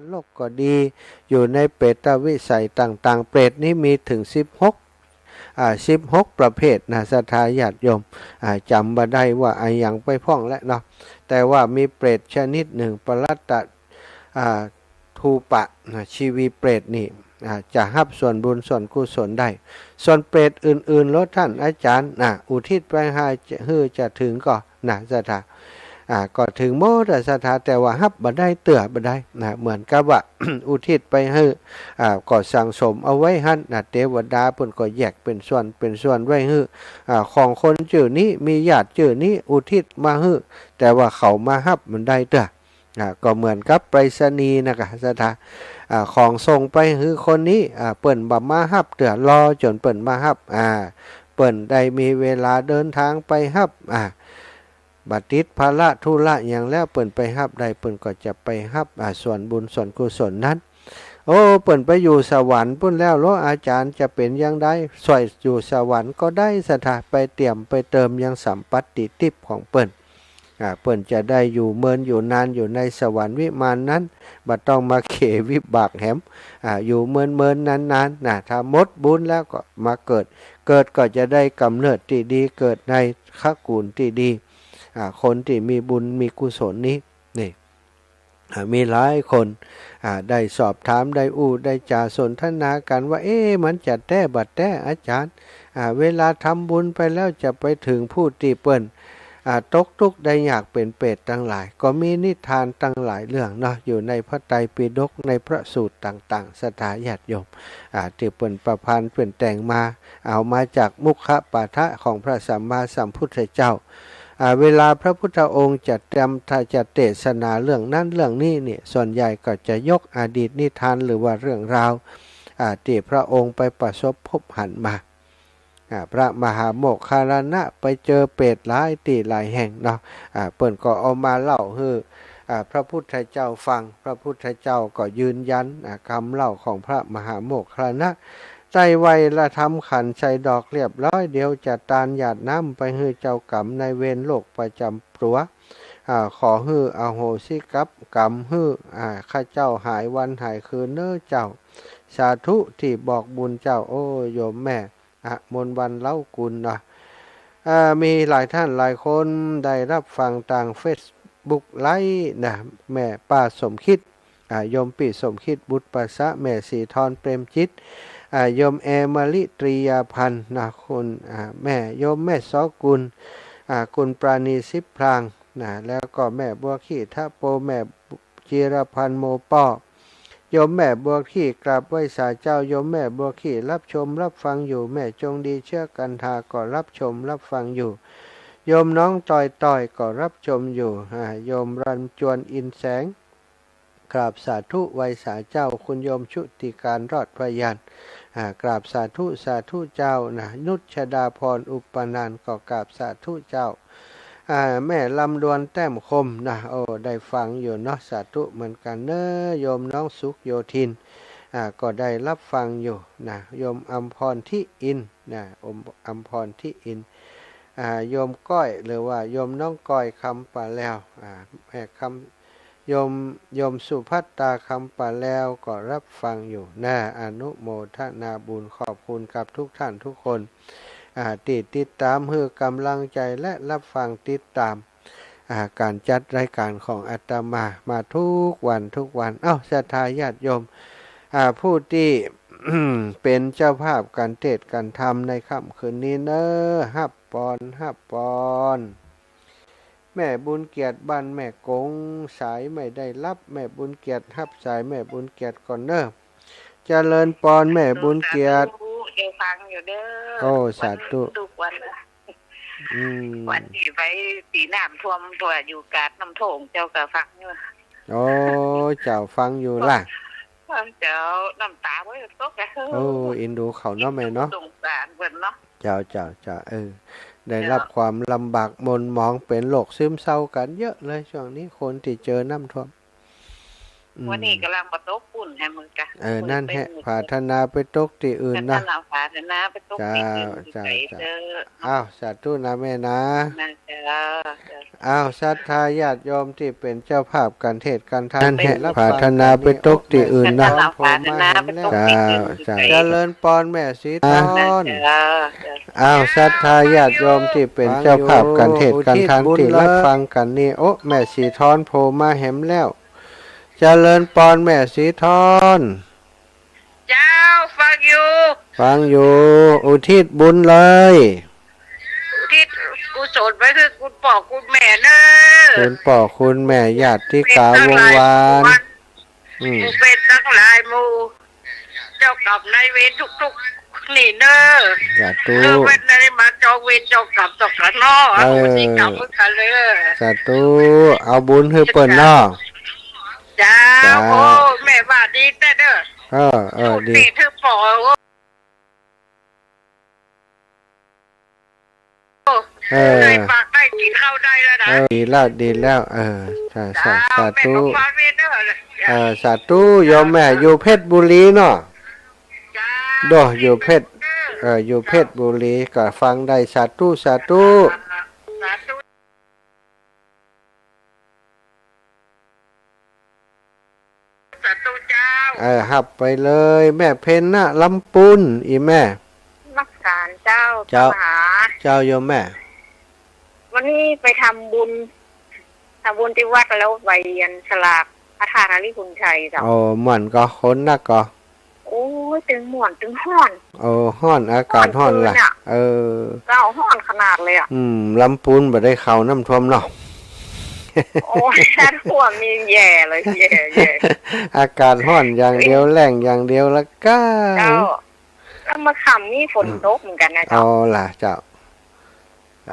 B: นรกก็ดีอยู่ในเปรตวิสัยต่างๆเปรตนี้มีถึง16ประเภทนะศรัทธาญาติโยมจำมาได้ว่าอย่างไปพ่องแล้วเนาะแต่ว่ามีเปรตชนิดหนึ่งปรัตตทูปะชีวีเปรตนี่จะรับส่วนบุญส่วนกุศลได้ส่วนเปรตอื่นๆแล้วท่านอาจารย์อุทิศไปให้จะถึงก็ศรัทธาก็ถึงโมดศรัทธาแต่ว่าฮับบ่ได้เตื่อบ่ได้เหมือนกับว่า อุทิศไปให้ก็สั่งสมเอาไว้หั่นเทวดาเพิ่นก็แยกเป็นส่วนไว้ให้ของคนชื่อนี้มีญาติชื่อนี้อุทิศมาให้แต่ว่าเขามาฮับมันได้เตื่อก็เหมือนกับไปรษณีย์นะครับศรัทธาของส่งไปให้คนนี้เปิ้นบ่มาฮับเตื่อรอจนเปิ้นมาฮับเปิ้นได้มีเวลาเดินทางไปฮับบัดติดภาระธุระอย่างแล้วเปิ่นไปฮับได้เปิ่นก็จะไปฮับส่วนบุญส่วนกุศลนั้นเปิ่นไปอยู่สวรรค์ปุ่นแล้วแล้วอาจารย์จะเป็นอย่างใดสวยอยู่สวรรค์ก็ได้สถาไปเตรียมไปเติมยังสัมปัตติทิพย์ของเปิ่นเปิ่นจะได้อยู่เมินอยู่นานอยู่ในสวรรค์วิมานนั้นบ่ต้องมาเขวิบากแหมอยู่เมินนานถ้าหมดบุญแล้วก็มาเกิดก็จะได้กำเนิดที่ดีเกิดในขกูลที่ดีคนที่มีบุญมีกุศลนี้นี่มีหลายคนได้สอบถามได้ได้จาสนทนากันว่ามันจะแต้บัดแต้อาจารย์เวลาทำบุญไปแล้วจะไปถึงผู้ที่เปิ้นตกทุกข์ได้อยากเป็นเปรตทั้งหลายก็มีนิทานตั้งหลายเรื่องเนาะอยู่ในพระไตรปิฎกในพระสูตรต่างๆศรัทธาญาติโยมที่เปิ้นประพันธ์เปิ้นแต่งมาเอามาจากมุขปาฐะของพระสัมมาสัมพุทธเจ้าเวลาพระพุทธองค์จะเทศนาเรื่องนั้นเรื่องนี้เนี่ยส่วนใหญ่ก็จะยกอดีตนิทานหรือว่าเรื่องราวที่พระองค์ไปประสบพบหันมาพระมหาโมคคัลลานะไปเจอเปรตหลายที่หลายแห่งเนาะเปิ้นก็เอามาเล่าให้พระพุทธเจ้าฟังพระพุทธเจ้าก็ยืนยันคำเล่าของพระมหาโมคคัลลานะใจไวละทำขันใส่ดอกเรียบร้อยเดียวจะตานหยาดน้ำไปให้เจ้ากรรมในเวรโลกประจำปัวขอให้อโหสิกรรมให้ข้าเจ้าหายวันหายคืนเน้อเจ้าสาธุที่บอกบุญเจ้าโอ้โยมแม่มนวันเล่ากุลนะมีหลายท่านหลายคนได้รับฟังต่างเฟซบุ๊กไลฟ์นะแม่ป้าสมคิดโยมปิสมคิดบุตรประสะแม่สีทรเปรมจิตโยมแอมาลิตรียาพันธ์คุณแม่โยมแม่ซอกุลคุณปราณีสิบพลางแล้วก็แม่บัวขี้ท่าโปแม่จิรพันธ์โมป้อ โยมแม่บัวขี้กราบไหว้ศาลเจ้าโยมแม่บัวขี้รับชมรับฟังอยู่แม่จงดีเชื่อกันทาก็รับชมรับฟังอยู่โยมน้องต่อยก็รับชมอยู่โยมรันจวนอินแสงกราบสาธุไหว้ศาลเจ้าคุณโยมชุติการรอดพยัญกราบสาธุเจ้านะนุชดาพรอุปนานก็กราบสาธุเจ้าแม่ลำดวนแต้มคมนะโอ้ได้ฟังอยู่เนาะสาธุเหมือนกันเนอะโยมน้องสุขโยธินก็ได้รับฟังอยู่นะโยมอัมพรที่อินนะอัมพรที่อินโยมก้อยหรือว่าโยมน้องก้อยคำป่าแล้วแม่คำโยมสุภัตตาคำป่าแล้วก็รับฟังอยู่นะอนุโมทนาบุญขอบคุณกับทุกท่านทุกคนติดตามเพื่อกำลังใจและรับฟังติดตามการจัดรายการของอาตมาทุกวันศรัทธาญาติโยมผู้ที่ เป็นเจ้าภาพการเทศน์การธรรมในค่ำคืนนี้เนอะฮับปอนแม่บุญเกียรติบ้านแม่กงสายไม่ได้รับแม่บุญเกียรติฮับสายแม่บุญเกียรติก่อนเนอะเจริญปอนแม่บุญเกียรติ
C: เดี๋ยวฟังอยู่เด้อ
B: โอ้สาธุ
C: ทุกวันวันที่ไปสีน้ำท่วมตัวอยู่กาดน้ำโถงเจ้าก็ฟังอยู่
B: โอ้เจ้าฟังอยู่ล่ะ
C: เจ้าน้ำตาไว้ตก
B: โอ้อินดูเขาเนาะแม่เนาะ
C: สงสารเพิ่นเนาะ
B: เจ้าได้รับความลำบากมนหมองเป็นโรคซึมเศร้ากันเยอะเลยช่วงนี้คนที่เจอน้ำท่วม
C: วันนี้กำลังมาตกปุ่นให้มึงกะ
B: นั่นแหละพาธนาไปตกที่อื่นนะ
C: พาธนาไปตกที่อื่น
B: อ้าวสาธุนะแม่นะอ้าวศรัทธาญาติโยมที่เป็นเจ้าภาพการเทศน์การทานแห่พาธนาไปตกที่อื่นนะเจริญปอนแม่สีทอนอ้าวศรัทธาญาติโยมที่เป็นเจ้าภาพการเทศน์การทานที่รับฟังกันนี่โอ้แม่สีทอนโผล่มาแหมแล้วเจริญปอนแม่สีทอน
C: เจ้าฟัง
B: อยู่อุทิศบุญเลย
C: อุทิศกุศลไปคือคุณพ่อคุณแม่เนอะ
B: คุณพ่อคุณแม่ญาติกาวงวาน
C: มูเป็นทั้งหลายมูเจ้ากับนายเวรทุกๆนี่เนอะ
B: สาธุ
C: เว้นอะไรมาจองเวรจองกรรมตกกันเนาะสิกรรมกันเลย
B: สาธุเอาบุญให้เปิ้นเนาะ
C: จ้าโอ้แม่ว่าดีแต่เด้อ
B: ดี
C: เธอปอได้ฝากได้กินข้าวได้แล้วนะ
B: ดีแล้วสาธุสาธุโยมแม่อยู่เพชรบุรีเนาะอยู่เพชรอยู่เพชรบุรีก็ฟังได้สาธุหับไปเลยแม่เพนน่ะลำปุนอีแม่
C: รักษาเจ้า
B: โยมแม่
C: วันนี้ไปทำบุญที่วัดแล้วไปยันสลากพระธาตุลิพุนชัยจ้ะ
B: โอ้หม่อนก็ค้นนักก็
C: โอ้ยตึงหม่อนตึงห้อน
B: ห้อนอากาศห้อนล่ะ
C: เจ้าห้อนขนาดเลย
B: ลำปุนบ่ได้เข้าน้ำท่วมเนาะ
C: โอ้ยท่านหัวมีแย่เลยแย่
B: อากาศร้อนอย่างเดียวแรงอย่างเดียวแล้วก็
C: เจ้าแล้วมาขำนี่ฝนตกเหมือนกันนะเจ้า
B: ล่ะเจ้า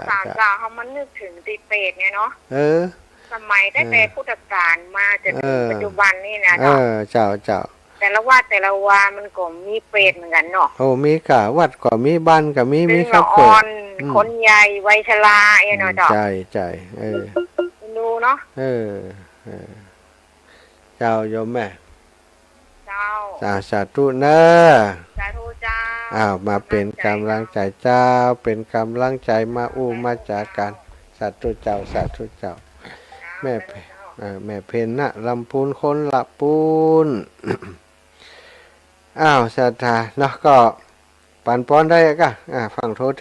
C: สารเจ้าเขามันนึกถึงตีเป็ดไงเนาะสมัยได้แต่พุทธกาลมาจนถึงปัจจุบันนี่นะ
B: เจ้า
C: แต่ละวามันก็มีเป็ดเหมือนกันเนาะ
B: มีกะวัดก็มีบ้านก็มีครับ
C: คนใหญ่วัยชราเนาะเจ้า
B: ใจ
C: ดูเนาะ
B: เจ้าโยมแม่
C: เจ้า
B: สาธุนะ
C: สาธุเจ้า
B: มาเป็นกำลังใจเจ้าเป็นกำลังใจมามาจากกันสาธุเจ้าแม่เพนน่ะลำพูนคนละปูนศรัทธาเนาะก็ปั่นป้อนได้ก็ฟังโทษ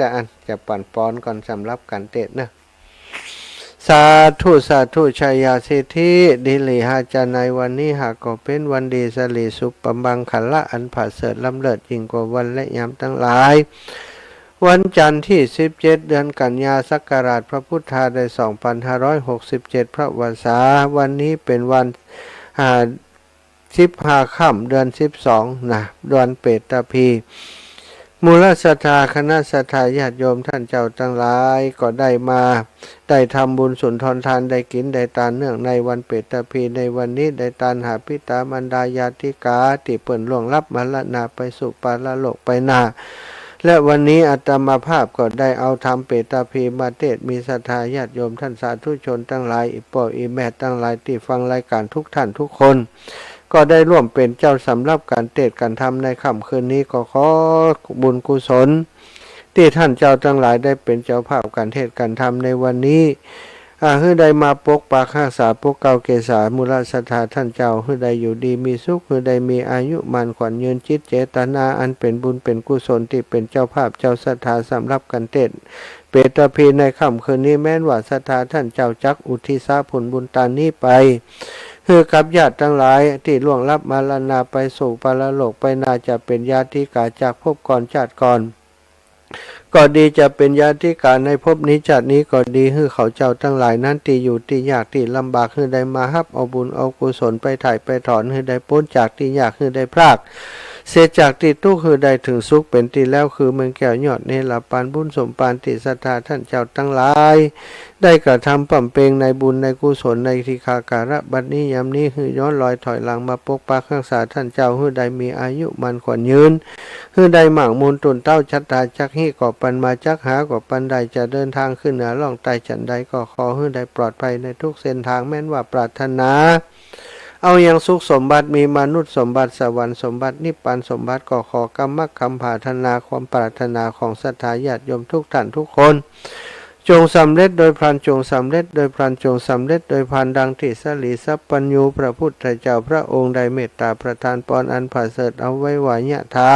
B: จะปั่นป้อนก่อนสำหรับการเทศน์เนอะสาธุชัยยาสิทธิดิลิหาจาในวันนี้หากก็เป็นวันดีสลีสุปปมังคัลละอันผ่าเสริฐล้ำเลิศยิ่งกว่าวันและยามทั้งหลายวันจันทร์ที่17เดือนกันยาศักราชพระพุทธาได้2567พระวสาวันนี้เป็นวัน 15 ค่ำเดือน 12นะเดือนเปตพีมูลศรัทธาคณะศรัทธาญาติโยมท่านเจ้าทั้งหลายก็ได้มาได้ทำบุญสุนทรทานได้กินได้ทานเนื่องในวันเปตพีในวันนี้ได้ทานหาพิตามันดายาติกาที่เปิ่นล่วงลับมรณะไปสู่ปาลโลกไปนาและวันนี้อาตมาภาพก็ได้เอาธรรมเปตพีมาเทศมีศรัทธาญาติโยมท่านสาธุชนทั้งหลายอีพ่ออีแม่ทั้งหลายที่ฟังรายการทุกท่านทุกคนก็ได้ร่วมเป็นเจ้าสำรับการเทศน์การธรรมในค่ำคืนนี้ก็ขอบุญกุศลที่ท่านเจ้าทั้งหลายได้เป็นเจ้าภาพการเทศน์การธรรมในวันนี้ให้ได้มาปกปักรักษาปกเกาเกษามูลศรัทธาท่านเจ้าให้ได้อยู่ดีมีสุขให้ได้มีอายุมันขวัญยืนจิตเจตนาอันเป็นบุญเป็นกุศลที่เป็นเจ้าภาพเจ้าศรัทธาสำรับการเทศน์เปตพีในค่ำคืนนี้แม้นว่าศรัทธาท่านเจ้าจักอุทิศผลบุญตานี้ไปคือกับญาติทั้งหลายที่ล่วงลับมรณะไปสู่ปรโลกไปน่าจะเป็นญาติกาจากภพก่อนชาติก่อนก็ดีจะเป็นญาติกาในภพนี้ชาตินี้ก็ดีให้เขาเจ้าทั้งหลายนั้นที่อยู่ที่ยากที่ลำบากให้ได้มาฮับเอาบุญเอากุศลไปถ่ายไปถอนให้ได้พ้นจากที่ยากให้ได้พรากเสียจากที่ทุกข์คือได้ถึงสุขเป็นที่แล้วคือเมืองแก้วยอดเนรปานบุญสมปานติศรัทธาท่านเจ้าทั้งหลายได้กระทำปั่มเปงในบุญในกุศลในทิคาการะบัดนี้ยามนี้คือย้อนลอยถอยหลังมาปกปักรักษาท่านเจ้าให้ได้มีอายุมันขวัญยืนให้ได้หมั่งมูลตุนเต้าชัตตาจักฮีก่อปันมาจักหาก่อปันใดจะเดินทางขึ้นเหนือล่องใต้ฉันใดก็ขอให้ได้ปลอดภัยในทุกเส้นทางแม้นว่าปรารถนาเอาอย่างสุขสมบัติมีมนุษย์สมบัติสวรรค์สมบัตินิพพานสมบัติก็ขอกรรมคำปรารถนาความปรารถนาของศรัทธาญาติโยมทุกท่านทุกคนจงสำเร็จโดยพลันจงสำเร็จโดยพลันจงสำเร็จโดยพลันดังที่สลีสัพปัญญูพระพุทธเจ้าพระองค์ได้เมตตาประทานพรอันประเสริฐเอาไว้วายะถา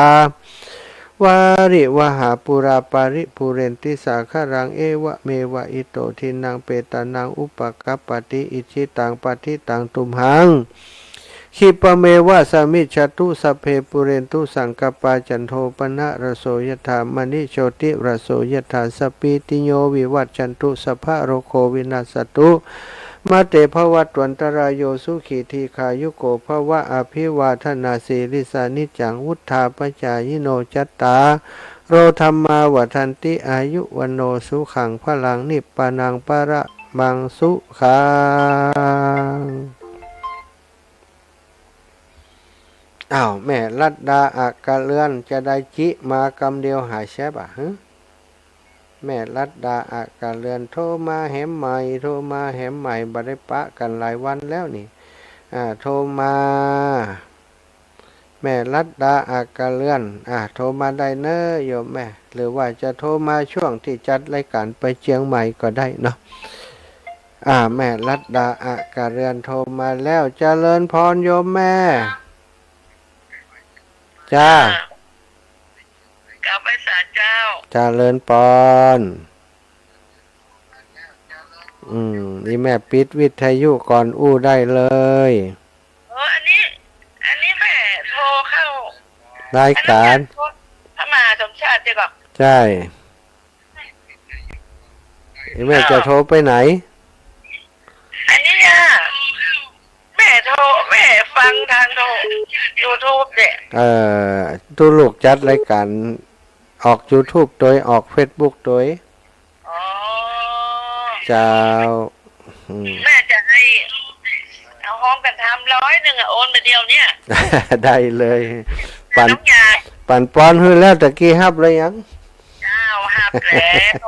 B: วาริวหาปุราปาริปุเรนติสาคารังเอวะเมวะอิโตทินังเปตานังอุปกัปปติอิชิตังปฏิตังตุมหังขิปะเมวะสมิจฉตุสัพเพปุเรนตุสังกปาจันโทปนะระโสยถามณิโชติระโสยถาสปิติโยวิวัจจันตุสัพพะโรโควินาสตุมาเตภวัตวันตรายโยสุขีทีขายุโกภวะอภิวาทนาสีลิสานิจังวุธาปจายโนจัตตาโรธรรมาวัฏันติอายุวันโนสุขังพลังนิพพานังปะระมังสุขังอ้าวแม่ลัดดาอากาเลือนจะได้จิมากำเดียวหายแช่บะฮะแม่ลัดดาอากาเลือนโทรมาแหมใหม่โทรมาแหมใหม่บริปะกันหลายวันแล้วนี่โทรมาแม่ลัดดาอากาเลือนโทรมาได้เนอะโยมแม่หรือว่าจะโทรมาช่วงที่จัดรายการไปเชียงใหม่ก็ได้เนาะแม่ลัดดาอากาเลือนโทรมาแล้วเจริญพรโยมแม่จ้ากลับไปศาลเจ้าเจริญพรนี่แม่ปิดวิทยุก่อนอู้ได้เลย
E: อันนี้แม่โทรเข้าร
B: ายการ
E: พระมหาสมชาติใช่ก่อน
B: ใช่แม่จะโทรไปไหน
E: อันนี้แม่โทรแม่ฟังทางโทร YouTube เนี่ย
B: ตู้ลูกจัดรายการออก YouTube โดยออก Facebook โดยเจ้า
E: แม่จะให้เอาห้องกันทำ100โอนมาเดียวเนี่ย
B: ได้เลยปั่นปอนให้แล้วตะกี้ฮับเลยยัง
E: เจ้าฮับแล้ว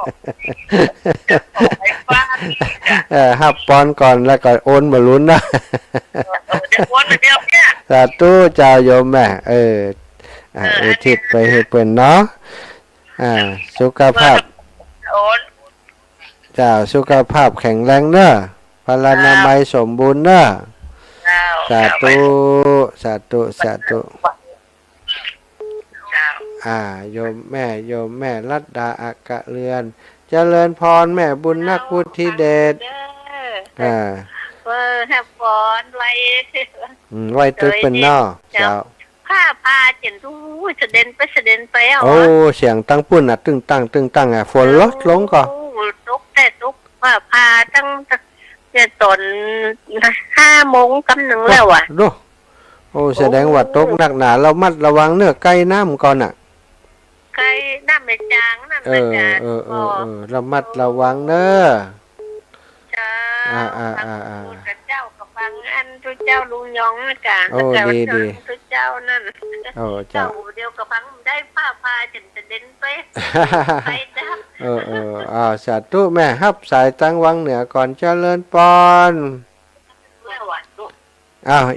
B: ฮับปอนก่อนแล้วก็โอนมาลุ้นนะ
E: จะโอนมาเดียวเนี่ย
B: สาธุเจ้าโยมแม่อุทิศไปให้เพิ่นเนาะสุขภาพเจ้าสุขภาพแข็งแรงเด้อพลานามัยสมบูรณ์เด้อสาธุสาธุสาธุโยมแม่ลัดดาอากะเรือนเจริญพรแม่บุญนักวุฒิเดช
C: แฮปปอน
B: ไว้ตึกเป็นนอเจ้า
C: ผ้าพาเจ็นรู้เสด็นไป
B: โอ้เสียงตั้งปุ่นตึงตั้งฝนลดลงก่อน
C: ตกผ้าพาตั้งจะตอน5 โมงกำหนึ่งแล้ว
B: ดูฝ โอ้แสดงว่าตกหนักหนาเรามัดระวังเนื้อใกล้น้ำก่อนอ่ะ
E: ใครน้ำไม่จางนั่นนะจ๊ะ
B: ระมัดระวังเด้อ
E: จ้าพูดกับเจ้ากับฟังอันทุกเจ้าลุงยองนะจ๊ะแต่ว่าทุกเจ้านั่นเจ้าเดียวกับฟังได้ผ้าพาจนจะเด่นไปไปจ้า
B: สาธุแม่ฮับสายตั้งวังเหนือก่อนเจริญปอน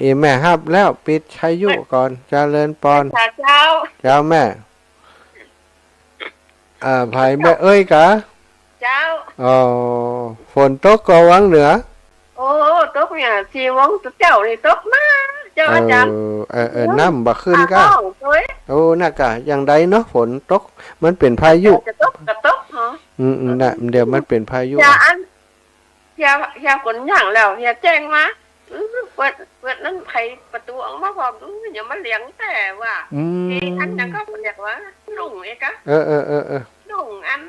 B: อีแม่ฮับแล้วปิดชัยยุก่อนเจริญปอนเจ้าแม่ไผ่แม่เอ้ยกะ
E: เจ้า
B: ฝนตกก็วังเหนือ
E: โอ้ตกเนี่ยสีวังเจ้าเลยตกมากเจ้าอาจารย์
B: น้ำบ่ขึ้นก็โอ้น่ากะอย่างใดเนาะฝนตกมันเป็นพายุ
E: จะตกเหรอ
B: น่ะเดี๋ยวมันเป็นพายุ
E: อย่าฝนอย่างแล้วอย่าแจ้งมาเปิดนั่นไขประตูออกมาพร้อมอย่ามาเลี้ยงแต่ว่าอันนั้นก็เรียกว่าหนุ่งเอกะหนุ่งอัน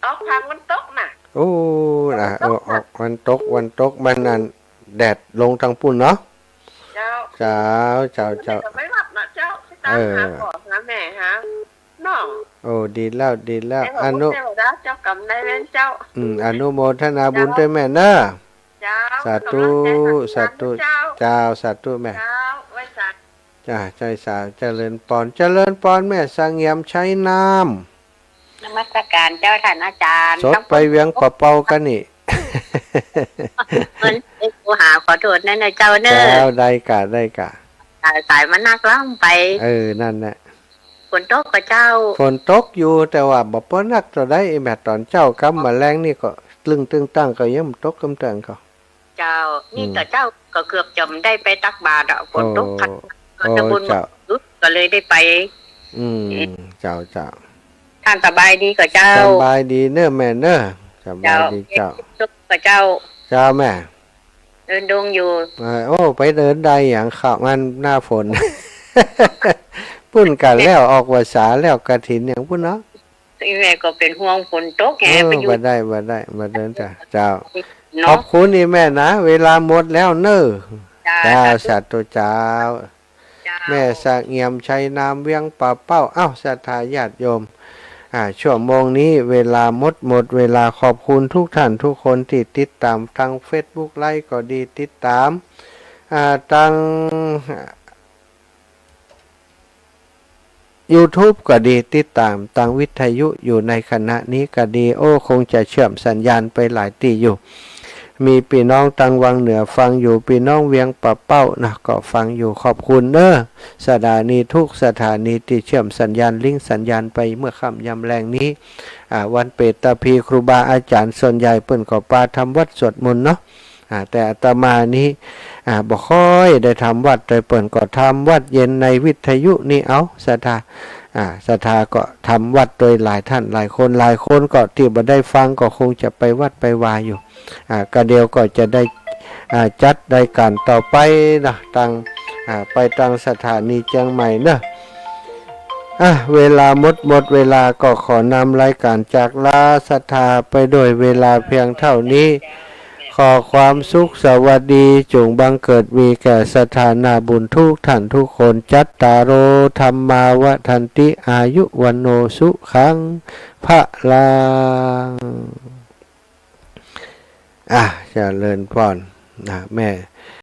E: ออกทางวันตกน่ะ
B: โอ้น่ะออกวันตกมันนั่นแดดลงทางปุ่นเนาะ
E: เจ้าไม่หลับนะเจ้าตามหาพ่อหาแม่หาน้อง
B: โอ้ดีแล้ว
E: อนุเจ้ากำได้เว้นเจ้า
B: อนุโมทนาบุญด้วยแม่เนอะสาธุเจ้าสาธุแม่จ้าใจสาเจริญปอนแม่สังเงียมใช้น้
A: ำนมัสการเจ้าท่านอาจารย์
B: สดไปเวียงปะเปากันนี่
A: กูหาขอโทษนั่นนะเจ้าเนอะ
B: เจ้าได้กะ
A: สายมันนักล่องไป
B: นั่นแหละ
A: ฝนตกกับเจ้า
B: ฝนตกอยู่แต่ว่าบ่ปนักจะได้แม่ตอนเจ้ากำมาแรงนี่ก็ตึงตั้งก็ยังตกกำเตือนก็
A: เจ้านี่แต่เจ้าก็เกือบจมได้ไปตักบาตรฝนตกพัดก็จะบุญก็เลยได้ไป
B: เจ้า
A: ท่านสบายดีกับเจ้า
B: สบายดีเนอะแม่เนอะสบายดีเจ้า
A: กับเจ้า
B: แม่
A: เดินดงอยู่
B: โอ้ไปเดินได้อย่างข่าวมันหน้าฝนพุ่นกันแล้วออกภาษาแล้วกฐินอย่างพุ่นเนาะ
A: แม่ก็เป็นห่วงฝนตกแกไปอยู่
B: มาได้มาเดินเจ้าขอบคุณนี่แม่นะเวลาหมดแล้วเนอะเจ้าสาธุเจ้าแม่สังเงียมชัยนามเวียงป่าเป้าศรัทธาญาติโยมชั่วโมงนี้เวลาหมดเวลาขอบคุณทุกท่านทุกคนที่ติดตามทาง Facebook ไลฟ์ก็ดีติดตามทางYouTube ก็ดีติดตามทางวิทยุอยู่ในขณะนี้ก็ดีคงจะเชื่อมสัญญาณไปหลายที่อยู่มีพี่น้องตังวังเหนือฟังอยู่พี่น้องเวียงปะเป้านะก็ฟังอยู่ขอบคุณเนอะสถานีทุกสถานีที่เชื่อมสัญญาณลิงก์สัญญาณไปเมื่อค่ำยามแรงนี้วันเปตตาพีครูบาอาจารย์ส่วนใหญ่เปิ้นก็ปาทำวัดสวดมนต์เนาะแต่อาตมานี้บ่ค่อยได้ทำวัดโดยเปิ้นก็ทำวัดเย็นในวิทยุนี่ศรัทธาก็ทำวัดโดยหลายท่านหลายคนก็ที่บ่ได้ฟังก็คงจะไปวัดไปวาอยู่ก็เดียวก็จะได้จัดได้การต่อไปนะไปทางสถานีเชียงใหม่เนอะเวลาหมดเวลาก็ขอนำรายการจากลาศรัทธาไปโดยเวลาเพียงเท่านี้ขอความสุขสวัสดีจงบังเกิดมีแก่สถานาบุญทุกท่านทุกคนจัตตารโอธรรมาวทันติอายุวันโนสุขังพระลังเจริญพรแม่